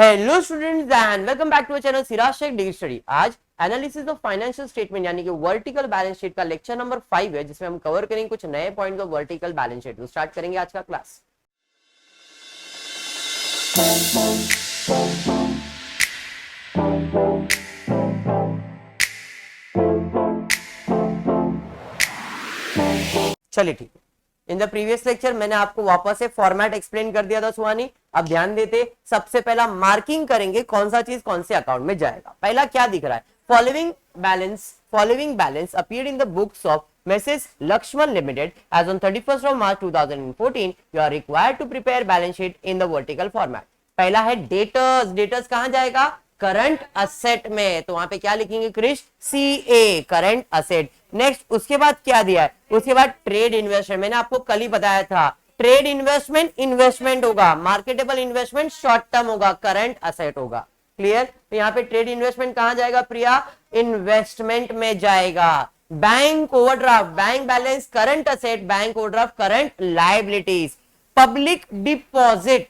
Hello students and welcome back to channel Siraj Shaikh degree study. आज analysis of financial statement यानी कि vertical balance sheet का lecture number 5 है, जिसमें हम कवर करेंगे कुछ नए points of vertical balance sheet. तो स्टार्ट करेंगे आज का क्लास। चलिए ठीक है। इन द प्रीवियस लेक्चर मैंने आपको वापस से फॉर्मेट एक्सप्लेन कर दिया था सुहानी। अब ध्यान देते, सबसे पहला मार्किंग करेंगे कौन सा चीज कौन से अकाउंट में जाएगा। पहला क्या दिख रहा है, following balance appeared in the books of Mrs. Lakshman Limited as on 31st of March 2014. You are required to prepare balance sheet in the vertical format. पहला है डेटर्स। डेटर्स कहां जाएगा, करंट असेट में। तो वहां पे क्या लिखेंगे Krish, CA current asset. Next उसके बाद क्या दिया है, उसके बाद ट्रेड इन्वेस्टमेंट। मैंने आपको कल ही बताया था, ट्रेड इन्वेस्टमेंट इन्वेस्टमेंट होगा, मार्केटेबल इन्वेस्टमेंट शॉर्ट टर्म होगा, करंट असेट होगा। क्लियर। तो यहाँ पे ट्रेड इन्वेस्टमेंट कहां जाएगा प्रिया, इन्वेस्टमेंट में जाएगा। Bank overdraft, bank balance current asset, bank overdraft current liabilities. Public deposit,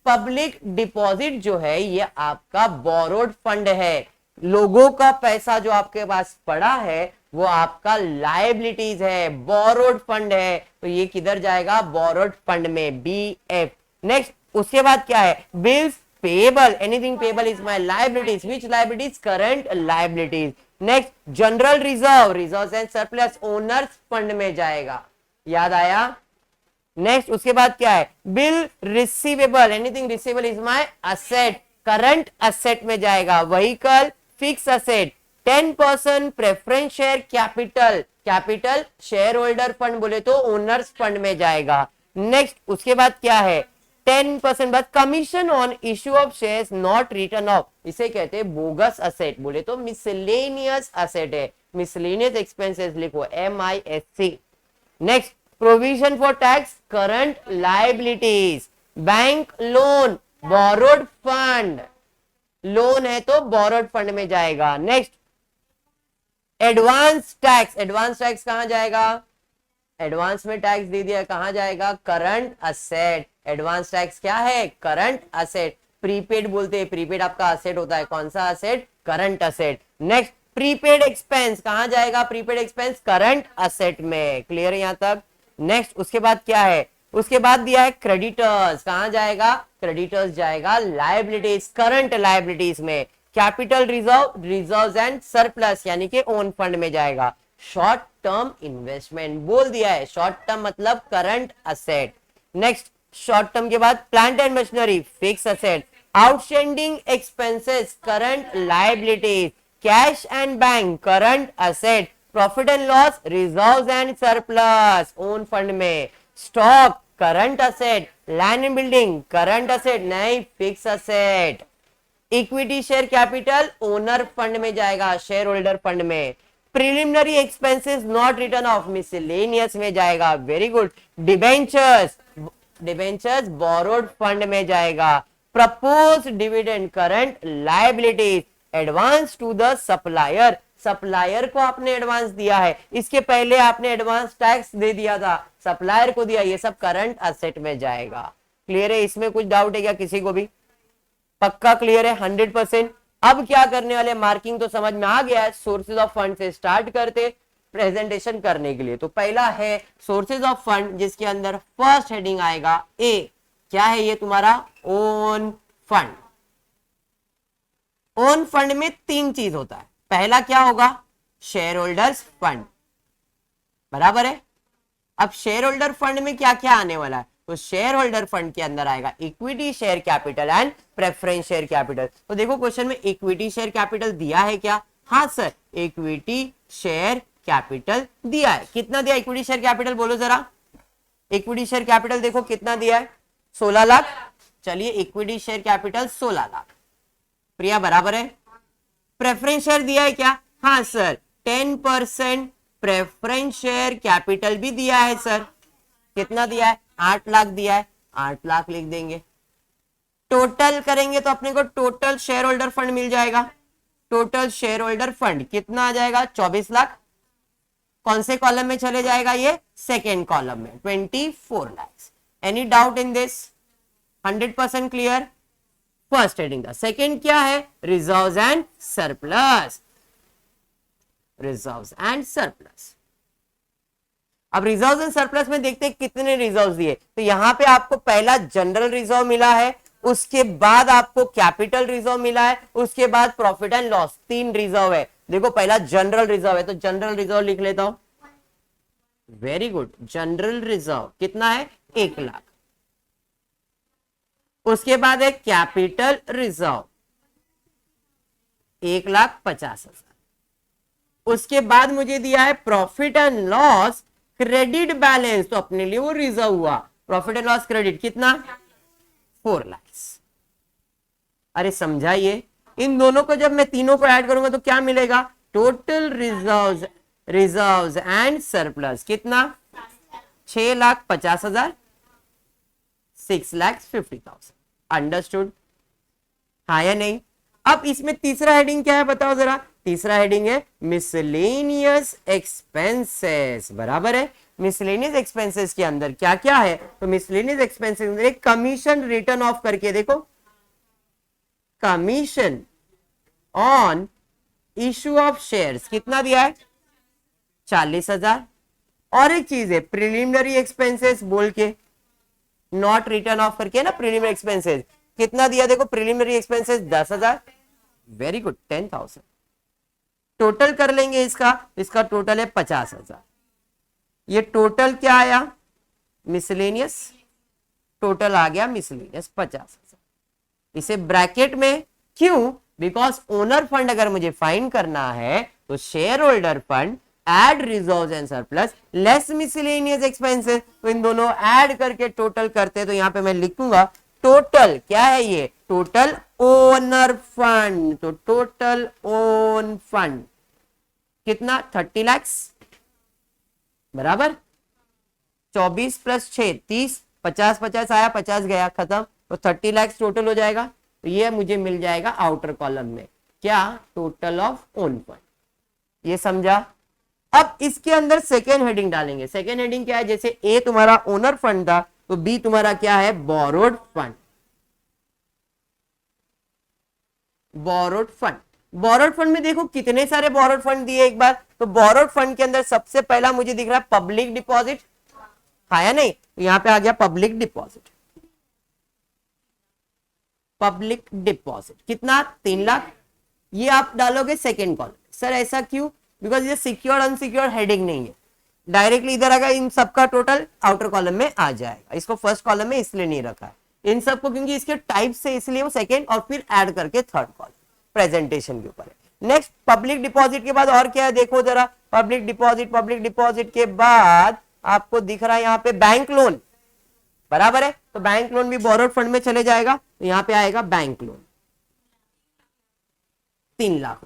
public deposit जो है ये आपका बोरोड फंड है। लोगों का पैसा जो आपके पास पड़ा है वो आपका लायबिलिटीज है, बोरोड फंड है। तो ये किधर जाएगा, बोरोड फंड में, BF। नेक्स्ट उसके बाद क्या है, bills payable, anything payable is my liabilities, which liabilities, current liabilities. Next general reserve, reserves and surplus owner's fund में जाएगा। याद आया। नेक्स्ट उसके बाद क्या है, bill receivable, anything receivable is my asset, current asset में जाएगा। Vehicle fix asset. 10% preference share capital, capital share holder fund बोले तो ओनर्स फंड में जाएगा। नेक्स्ट उसके बाद क्या है, 10% बाद commission on issue of shares not written of, इसे कहते हैं बोगस असेट, बोले तो मिसलेनियस असेट है। मिसलेनियस एक्सपेंसेस लिखो, MISC। Next provision for tax, current liabilities. Bank loan, borrowed fund, loan है तो बोरोड फंड में जाएगा। Next advance tax, advance tax कहां जाएगा, एडवांस में टैक्स दे दिया, कहां जाएगा, करंट असेट। एडवांस टैक्स क्या है, करंट असेट। प्रीपेड बोलते हैं, प्रीपेड आपका असेट होता है, कौन सा asset, current asset. Next prepaid expense कहां जाएगा, प्रीपेड एक्सपेंस करंट असेट में। क्लियर है यहां तक। नेक्स्ट उसके बाद क्या है, उसके बाद दिया है क्रेडिटर्स, कहां जाएगा, क्रेडिटर्स जाएगा लायबिलिटीज, करंट लायबिलिटीज में। Capital reserve, reserves and surplus यानी कि ओन फंड में जाएगा। शॉर्ट टर्म इन्वेस्टमेंट बोल दिया है, शॉर्ट टर्म मतलब current asset. Next short term के बाद plant and machinery fix asset. Outstanding expenses current liabilities. Cash and bank current asset. Profit and loss reserves and surplus own fund में। Stock current asset. Land and building current asset नहीं, fix asset. Equity share capital owner fund में जाएगा, share holder fund में। Preliminary expenses not written off, miscellaneous में जाएगा। Very good. Debentures, debentures borrowed fund में जाएगा। Propose dividend current liabilities. Advance to the supplier, supplier को आपने advance दिया है, इसके पहले आपने एडवांस टैक्स दे दिया था, सप्लायर को दिया, ये सब करंट असेट में जाएगा। क्लियर है, इसमें कुछ डाउट है क्या किसी को भी, पक्का क्लियर है 100%। अब क्या करने वाले, मार्किंग तो समझ में आ गया है। सोर्सेज ऑफ फंड से स्टार्ट करते प्रेजेंटेशन करने के लिए। तो पहला है सोर्सेज ऑफ फंड, जिसके अंदर फर्स्ट हेडिंग आएगा ए। क्या है ये तुम्हारा, ओन फंड। ओन फंड में तीन चीज होता है। पहला क्या होगा, शेयर होल्डर्स फंड, बराबर है। अब शेयर होल्डर फंड में क्या क्या आने वाला है, तो शेयर होल्डर फंड के अंदर आएगा equity share capital and preference share capital. तो देखो क्वेश्चन में इक्विटी शेयर कैपिटल दिया है क्या, हाँ सर इक्विटी शेयर कैपिटल दिया है। कितना दिया इक्विटी शेयर कैपिटल, बोलो जरा। इक्विटी शेयर कैपिटल देखो कितना दिया है, 16 लाख। चलिए इक्विटी शेयर कैपिटल 16 लाख, प्रिया बराबर है। प्रेफरेंस शेयर दिया है क्या, हाँ सर 10% प्रेफरेंस शेयर कैपिटल भी दिया है सर। कितना दिया है, 8 लाख दिया है, 8 लाख लिख देंगे। टोटल करेंगे तो अपने को टोटल शेयर होल्डर फंड मिल जाएगा। टोटल शेयर होल्डर फंड कितना आ जाएगा, 24 लाख। कौन से कॉलम में चले जाएगा ये, सेकेंड कॉलम में, 24 lakh. Any doubt in this, 100% clear. First heading था। सेकंड क्या है? Reserves and surplus, reserves and surplus. अब रिजर्व्स एंड सरप्लस में देखते हैं कितने रिजर्व्स दिए। तो यहां पे आपको पहला जनरल रिजर्व मिला है, उसके बाद आपको कैपिटल रिजर्व मिला है, उसके बाद प्रॉफिट एंड लॉस, 3 रिजर्व है। देखो पहला जनरल रिजर्व है, तो जनरल रिजर्व लिख लेता हूं। वेरी गुड, जनरल रिजर्व कितना है? 1 लाख। उसके बाद है कैपिटल रिजर्व 1,50,000। उसके बाद मुझे दिया है profit and loss credit balance, तो अपने लिए वो रिजर्व हुआ। प्रॉफिट एंड लॉस क्रेडिट कितना? 4 लाख। अरे समझाइए, इन दोनों को जब मैं तीनों को ऐड करूंगा तो क्या मिलेगा? Total reserves, reserves and surplus कितना? 6,50,000, 6,50,000। अंडरस्टूड? हाँ या नहीं? अब इसमें तीसरा हेडिंग क्या है बताओ जरा। तीसरा हेडिंग है मिसलेनियस एक्सपेंसेस, बराबर है। मिसलेनियस एक्सपेंसेस के अंदर क्या क्या है? तो मिसलेनियस एक्सपेंसेस के अंदर एक कमीशन रिटर्न ऑफ करके देखो, commission on issue of shares कितना दिया है? 40,000। और एक चीज है प्रिलिमिनरी एक्सपेंसेस बोल के, नॉट रिटर्न ऑफ करके ना, प्रिलिमिनरी एक्सपेंसेस कितना दिया? देखो preliminary expenses 10,000। Very good, 10,000। Total कर लेंगे इसका, इसका टोटल है 50,000। ये टोटल क्या आया? मिसलेनियस, टोटल आ गया मिसलेनियस 50,000। इसे ब्रैकेट में क्यों? बिकॉज ओनर फंड अगर मुझे फाइंड करना है तो share holder fund add reserves and surplus less miscellaneous expenses, तो इन दोनों ऐड करके टोटल करते। तो यहां पे मैं लिखूंगा टोटल क्या है? ये टोटल ओनर फंड। तो टोटल ओन फंड कितना? 30 लाख, बराबर 24 + 6 30, 50 50 आया, 50 गया, खत्म। तो 30 लाख टोटल हो जाएगा। तो ये मुझे मिल जाएगा आउटर कॉलम में क्या? Total of own fund. ये समझा? अब इसके अंदर सेकेंड हेडिंग डालेंगे। सेकेंड हेडिंग क्या है? जैसे ए तुम्हारा ओनर फंड था तो बी तुम्हारा क्या है? Borrowed fund. Borrowed fund, borrowed fund में देखो कितने सारे बोरोड फंड दिए एक बार। तो बोरोड फंड के अंदर सबसे पहला मुझे दिख रहा है पब्लिक डिपॉजिट, हाँ या नहीं? तो यहां पे आ गया पब्लिक डिपॉजिट। पब्लिक डिपॉजिट कितना? 3 लाख। ये आप डालोगे सेकेंड कॉलम। सर ऐसा क्यों? बिकॉज ये सिक्योर अनसिक्योर हेडिंग नहीं है, डायरेक्टली इधर अगर इन सबका टोटल आउटर कॉलम में आ जाएगा। इसको फर्स्ट कॉलम में इसलिए नहीं रखा है इन सबको, क्योंकि इसके टाइप से, इसलिए वो सेकेंड और फिर ऐड करके थर्ड कॉलम प्रेजेंटेशन के ऊपर है। नेक्स्ट पब्लिक डिपॉजिट के बाद और क्या है देखो जरा। पब्लिक डिपॉजिट, पब्लिक डिपॉजिट के बाद आपको दिख रहा है यहाँ पे बैंक लोन, बराबर है। तो बैंक लोन भी बोरोड फंड में चले जाएगा। तो यहां पे आएगा बैंक लोन 3 लाख।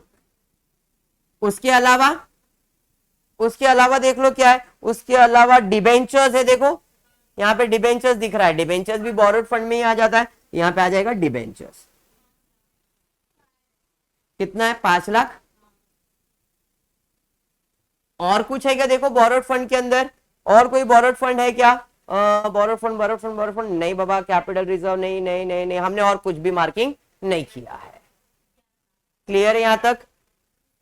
उसके अलावा देख लो क्या है। उसके अलावा डिबेंचर्स है, देखो यहां पे डिबेंचर्स दिख रहा है। डिबेंचर्स भी बोरोड फंड में ही आ जाता है। यहां पे आ जाएगा डिबेंचर्स, कितना है? 5 लाख। और कुछ है क्या देखो बोरोड फंड के अंदर? और कोई बोरोड फंड है क्या? Borrowed fund, borrowed fund, borrowed fund नहीं बाबा। कैपिटल रिजर्व नहीं, नहीं नहीं नहीं, हमने और कुछ भी मार्किंग नहीं किया है। क्लियर है यहां तक?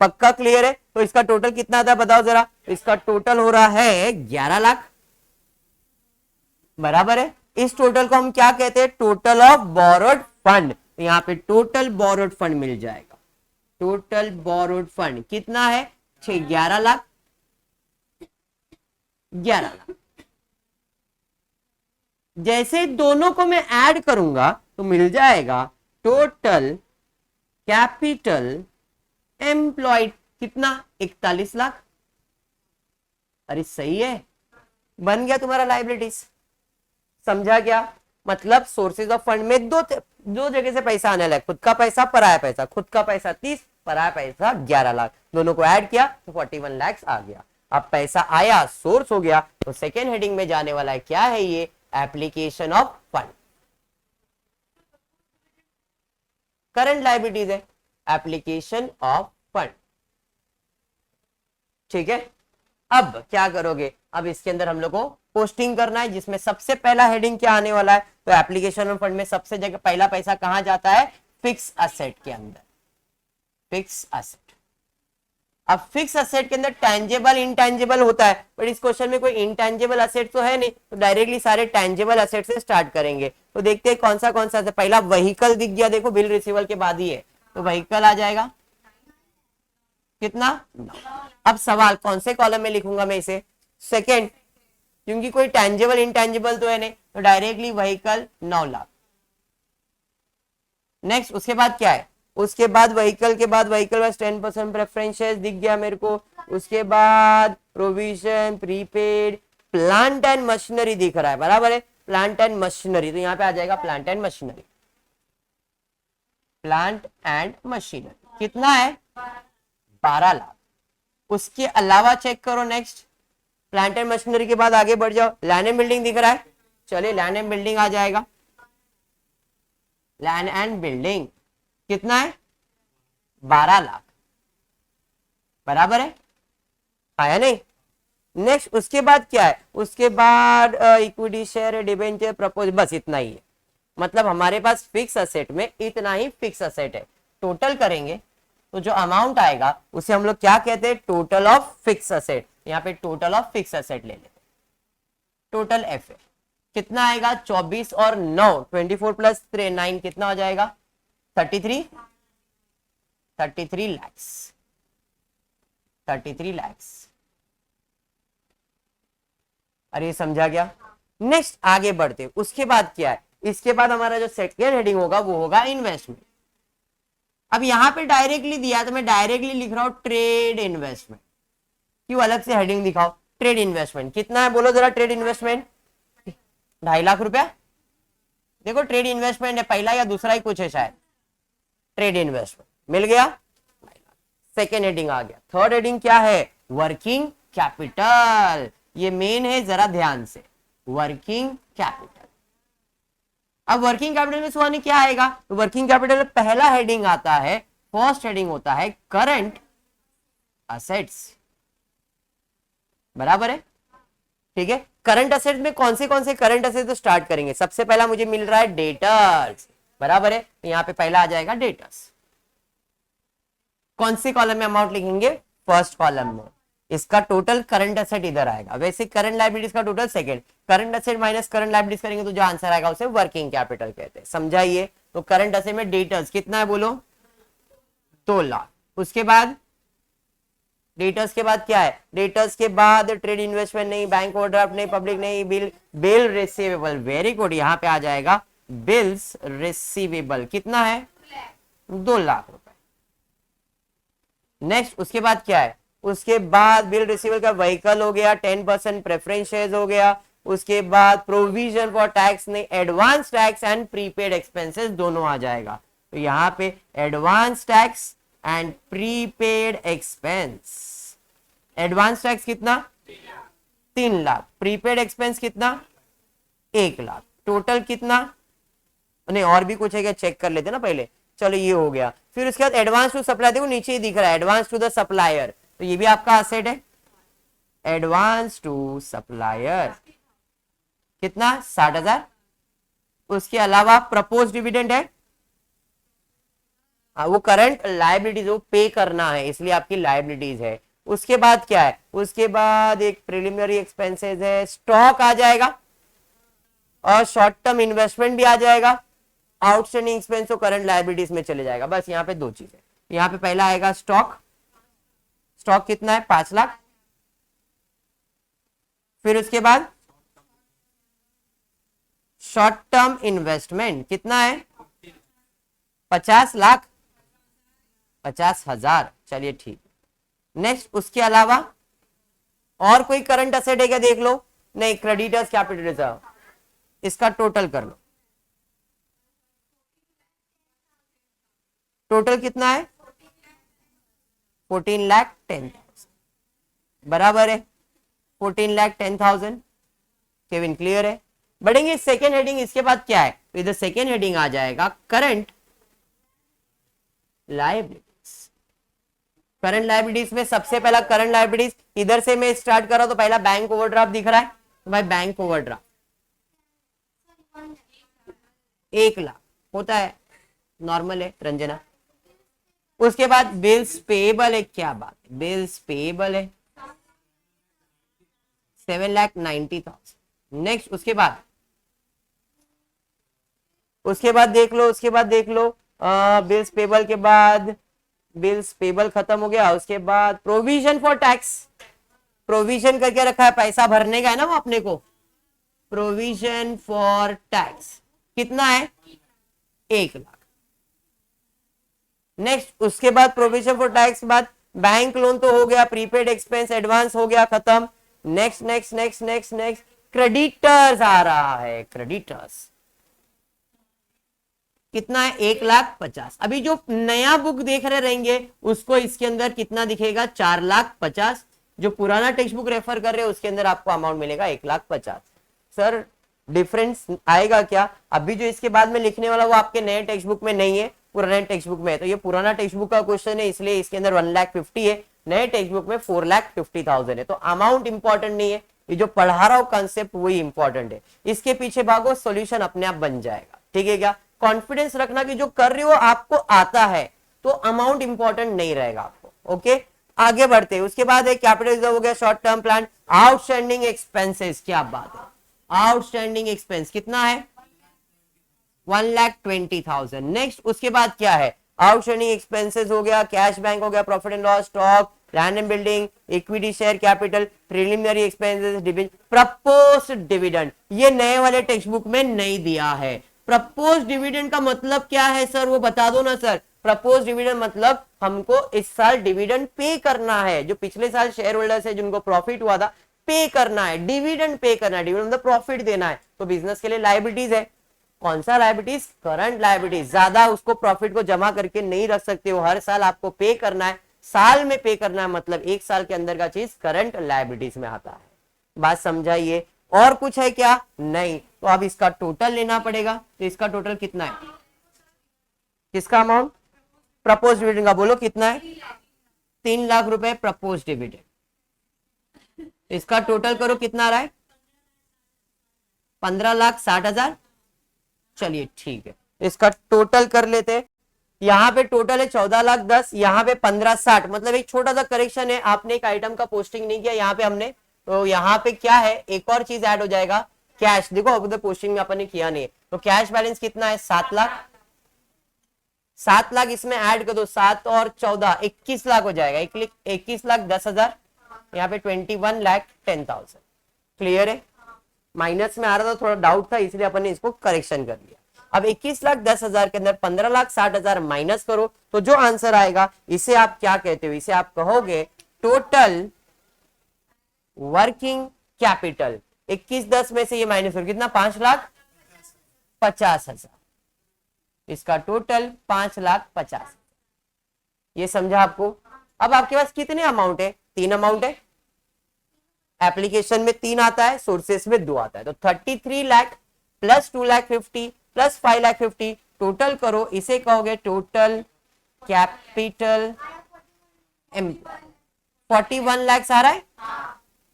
पक्का क्लियर है? तो इसका टोटल कितना था बताओ जरा। इसका टोटल हो रहा है 11 लाख, बराबर है। इस टोटल को हम क्या कहते हैं? Total of borrowed fund. यहां पे टोटल बोरोड फंड मिल जाएगा। टोटल बोरोड फंड कितना है? 11 लाख, 11 लाख। जैसे दोनों को मैं ऐड करूंगा तो मिल जाएगा टोटल कैपिटल एम्प्लॉयड कितना? 41 लाख। अरे सही है, बन गया तुम्हारा लायबिलिटीज। समझा क्या? मतलब सोर्सेज ऑफ फंड में दो जगह से पैसा आने लगा। खुद का पैसा, पराया पैसा। खुद का पैसा 30, पराया पैसा 11 लाख। दोनों को ऐड किया तो 41 लाख आ गया। अब पैसा आया, सोर्स हो गया, तो सेकेंड हेडिंग में जाने वाला है क्या है? ये application of fund. Current liabilities है, एप्लीकेशन ऑफ फंड। ठीक है, अब क्या करोगे, अब इसके अंदर हम लोग को पोस्टिंग करना है, जिसमें सबसे पहला हेडिंग क्या आने वाला है, तो एप्लीकेशन फंड में सबसे जगह पहला पैसा कहां जाता है, फिक्स असेट के अंदर, फिक्स असेट। अब फिक्स असेट के अंदर टैंजेबल इंटैंजेबल होता है, बट इस क्वेश्चन में कोई इंटैंजेबल असेट तो है नहीं, तो डायरेक्टली सारे टैंजेबल असेट से स्टार्ट करेंगे। तो देखते हैं कौन सा है। पहला व्हीकल दिख गया, देखो बिल रिसीवल के बाद ही है, तो व्हीकल आ जाएगा कितना, 9। अब सवाल कौन से कॉलम में लिखूंगा मैं इसे, सेकेंड, क्योंकि कोई टैंजेबल इंटैंजेबल तो है नहीं, तो डायरेक्टली व्हीकल 9 लाख। नेक्स्ट उसके बाद क्या है, उसके बाद व्हीकल के बाद व्हीकल वाइज 10% प्रेफरेंसेस दिख गया मेरे को। उसके बाद provision, prepaid, plant and machinery दिख रहा है, बराबर है, प्लांट एंड मशीनरी, तो यहां पे आ जाएगा plant and machinery, plant and machinery कितना है, 12 लाख। उसके अलावा चेक करो नेक्स्ट, प्लांट एंड मशीनरी के बाद आगे बढ़ जाओ, लैंड एंड बिल्डिंग दिख रहा है, चलिए लैंड एंड बिल्डिंग आ जाएगा, लैंड एंड बिल्डिंग कितना है, 12 लाख, बराबर है, आया नहीं। नेक्स्ट उसके बाद क्या है, उसके बाद इक्विटी शेयर, डिबेंचर, प्रपोज, बस इतना ही है। मतलब हमारे पास फिक्स असेट में इतना ही फिक्स असेट है। टोटल करेंगे तो जो अमाउंट आएगा उसे हम लोग क्या कहते हैं, टोटल ऑफ फिक्स असेट। यहाँ पे टोटल ऑफ फिक्स असेट ले लेते, टोटल एफ कितना आएगा, 24 और 9, 24 प्लस 9 कितना हो जाएगा, 33 लैक्स, 33 लैक्स। अरे समझा गया। नेक्स्ट आगे बढ़ते, उसके बाद क्या है, इसके बाद हमारा जो सेकेंड हेडिंग होगा वो होगा इन्वेस्टमेंट। अब यहां पे डायरेक्टली दिया तो मैं डायरेक्टली लिख रहा हूं ट्रेड इन्वेस्टमेंट, क्यों अलग से हेडिंग दिखाओ, ट्रेड इन्वेस्टमेंट कितना है बोलो जरा, ट्रेड इन्वेस्टमेंट 2.5 लाख रुपया। देखो ट्रेड इन्वेस्टमेंट है, पहला या दूसरा ही कुछ है शायद, ट्रेड इन्वेस्टमेंट मिल गया, सेकेंड हेडिंग आ गया। थर्ड हेडिंग क्या है, वर्किंग कैपिटल, ये मेन है, जरा ध्यान से, वर्किंग कैपिटल। अब वर्किंग कैपिटल में सुहानी क्या आएगा, तो वर्किंग कैपिटल में पहला हेडिंग आता है, फर्स्ट हेडिंग होता है करंट असेट्स, बराबर है, ठीक है। करंट असेट में कौन से करंट असेट तो स्टार्ट करेंगे, सबसे पहला मुझे मिल रहा है डेटर्स, बराबर है, तो यहां पे पहला आ जाएगा डेटर्स। कौन सी कॉलम में अमाउंट लिखेंगे, फर्स्ट कॉलम में, इसका टोटल करंट असेट इधर आएगा। वैसे करंट लायबिलिटीज का total second, current asset minus current liabilities करेंगे तो जो आंसर आएगा उसे वर्किंग कैपिटल कहते हैं, समझाइए। तो करंट असेट में डेटर्स कितना है बोलो, 2 लाख। उसके बाद डेटर्स के बाद क्या है, डेटर्स के बाद ट्रेड इन्वेस्टमेंट नहीं, बैंक ओवरड्राफ्ट नहीं, पब्लिक नहीं, बिल रिसीवेबल, वेरी गुड, यहां पे आ जाएगा बिल्स रिसीवेबल, कितना है, 2 लाख रुपए। नेक्स्ट उसके बाद क्या है, उसके बाद बिल रिसीवेबल का व्हीकल हो गया, 10% प्रेफरेंस शेयर्स हो गया। उसके बाद प्रोविजन फॉर टैक्स नहीं, advance tax and prepaid expenses दोनों आ जाएगा। तो यहां पे advance tax and prepaid expense, advance tax कितना, 3 लाख, प्रीपेड एक्सपेंस कितना, 1 लाख, टोटल कितना, नहीं और भी कुछ है क्या, चेक कर लेते ना पहले, चलो ये हो गया। फिर उसके बाद एडवांस टू सप्लाई, देखो नीचे ही दिख रहा है एडवांस टू द सप्लायर, तो ये भी आपका असेट है, एडवांस टू सप्लायर कितना, 60,000। उसके अलावा प्रपोज डिविडेंड है, वो करंट लायबिलिटीज, वो पे करना है इसलिए आपकी लायबिलिटीज है। उसके बाद क्या है, उसके बाद एक प्रिलिमिनरी एक्सपेंसेस है, स्टॉक आ जाएगा और शॉर्ट टर्म इन्वेस्टमेंट भी आ जाएगा, आउटस्टैंडिंग एक्सपेंस तो करंट लायबिलिटीज में चले जाएगा। बस यहाँ पे 2 चीजें, यहाँ पे पहला आएगा स्टॉक, स्टॉक कितना है, 5 लाख। फिर उसके बाद शॉर्ट टर्म इन्वेस्टमेंट कितना है, 50 लाख, 50,000, चलिए ठीक। नेक्स्ट उसके अलावा और कोई करंट असेट है क्या, देख लो, नहीं, क्रेडिटर्स कैपिटल रिजर्व, इसका टोटल कर लो, टोटल कितना है, 14,10,000, बराबर है, 14,10,000। केविन क्लियर है। बढ़ेंगे सेकेंड हेडिंग, इसके बाद क्या है, तो इधर सेकेंड हेडिंग आ जाएगा करंट लायबिलिटीज, करंट लायबिलिटीज में सबसे पहला करंट लायबिलिटीज इधर से मैं स्टार्ट कर रहा हूं, तो पहला बैंक ओवरड्राफ्ट दिख रहा है, तो भाई बैंक ओवरड्राफ्ट 1,00,000 होता है, नॉर्मल है रंजना। उसके बाद बिल्स पेएबल है, क्या बात है, बिल्स पेएबल है 7,90,000। नेक्स्ट उसके बाद देख लो बिल्स पेबल के बाद, बिल्स पेबल खत्म हो गया। उसके बाद प्रोविजन फॉर टैक्स, प्रोविजन करके रखा है, पैसा भरने का है ना वो अपने को, प्रोविजन फॉर टैक्स कितना है 1,00,000। नेक्स्ट उसके बाद प्रोविजन फॉर टैक्स बाद बैंक लोन तो हो गया, प्रीपेड एक्सपेंस एडवांस हो गया, खत्म। Next next next next next creditors आ रहा है, क्रेडिटर्स कितना है 1,50,000। अभी जो नया बुक देख रहे रहेंगे उसको इसके अंदर कितना दिखेगा 4,50,000, जो पुराना टेक्स्ट बुक रेफर कर रहे हैं उसके अंदर आपको अमाउंट मिलेगा 1,50,000। सर डिफरेंस आएगा क्या? अभी जो इसके बाद में लिखने वाला वो आपके नए टेक्स्ट बुक में नहीं है, पुराने टेक्स्ट बुक में है, तो ये पुराना टेक्स्ट बुक का क्वेश्चन है, इसलिए इसके अंदर 1,50,000 है, नए टेक्स्ट बुक में 4,50,000 है। तो अमाउंट इंपॉर्टेंट नहीं है, ये जो पढ़ा रहा हूं कंसेप्ट वही इंपॉर्टेंट है। इसके पीछे भागो, सॉल्यूशन अपने आप बन जाएगा, ठीक है क्या? कॉन्फिडेंस रखना कि जो कर रहे हो आपको आता है, तो अमाउंट इंपॉर्टेंट नहीं रहेगा आपको। ओके, आगे बढ़ते हैं। उसके बाद एक कैपिटल रिजर्व हो गया, short term plan, outstanding expenses, क्या बात है, आउटस्टैंडिंग एक्सपेंस कितना है 1,20,000। नेक्स्ट उसके बाद क्या है, आउटस्टैंडिंग एक्सपेंसेस हो गया, कैश बैंक हो गया, profit and loss, stock, land and building, equity share capital, preliminary expenses, dividend, proposed dividend, ये नए वाले टेक्स्ट बुक में नहीं दिया है। प्रपोज डिविडेंड का मतलब क्या है सर, वो बता दो ना सर। प्रपोज डिविडेंड मतलब हमको इस साल डिविडेंड पे करना है, जो पिछले साल शेयर होल्डर्स है जिनको प्रॉफिट हुआ था पे करना है, डिविडेंड पे करना है, डिविडेंड मतलब प्रॉफिट देना है। तो बिजनेस के लिए लायबिलिटीज है, कौन सा लायबिलिटीज, करंट लायबिलिटीज। ज्यादा उसको प्रॉफिट को जमा करके नहीं रख सकते हो, हर साल आपको पे करना है, साल में पे करना है, मतलब एक साल के अंदर का चीज करंट लायबिलिटीज में आता है। बात समझाइए, और कुछ है क्या? नहीं। तो अब इसका टोटल लेना पड़ेगा, तो इसका टोटल कितना है, किसका अमाउंट, प्रपोज डिविडेंड का, बोलो कितना है 3,00,000 रुपए प्रपोज डिविडेंड। इसका टोटल करो कितना आ रहा है 15,60,000। चलिए ठीक है, इसका टोटल कर लेते। यहाँ पे टोटल है 14,10,000, यहाँ पे 15,60,000, मतलब एक छोटा सा करेक्शन है, आपने एक आइटम का पोस्टिंग नहीं किया यहाँ पे हमने, तो यहाँ पे क्या है एक और चीज ऐड हो जाएगा, कैश। देखो अब उधर पोस्टिंग में अपन ने किया नहीं है, तो कैश बैलेंस कितना है 7,00,000, 7,00,000 इसमें ऐड कर दो, 7 और 14 21,00,000 हो जाएगा, 21,10,000, यहाँ पे 21,10,000। क्लियर है? माइनस में आ रहा था, थोड़ा डाउट था, इसलिए अपन ने इसको करेक्शन कर लिया। अब 21,10,000 के अंदर 15,60,000 माइनस करो, तो जो आंसर आएगा इसे आप क्या कहते हो, इसे आप कहोगे टोटल वर्किंग कैपिटल। 21,10 में से ये माइनस करो, कितना 5,50,000, इसका टोटल 5,50,000। ये समझा आपको? अब आपके पास कितने अमाउंट है, 3 अमाउंट है, एप्लीकेशन में 3 आता है, सोर्सेस में 2 आता है, तो 33 लाख प्लस 2,50,000 प्लस 5,50,000 टोटल करो, इसे कहोगे टोटल कैपिटल एम्प्लॉय। 41 लाख आ रहा है,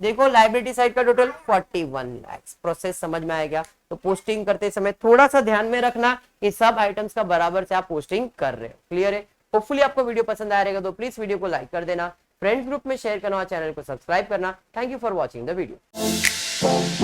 देखो लाइबिलिटी साइड का टोटल 41 लाख। प्रोसेस समझ में आएगा? तो पोस्टिंग करते समय थोड़ा सा ध्यान में रखना कि सब आइटम्स का बराबर से आप पोस्टिंग कर रहे हो। क्लियर है? होपफुली आपको वीडियो पसंद आया रहेगा, तो प्लीज वीडियो को लाइक कर देना, फ्रेंड्स ग्रुप में शेयर करना और चैनल को सब्सक्राइब करना। Thank you for watching the video.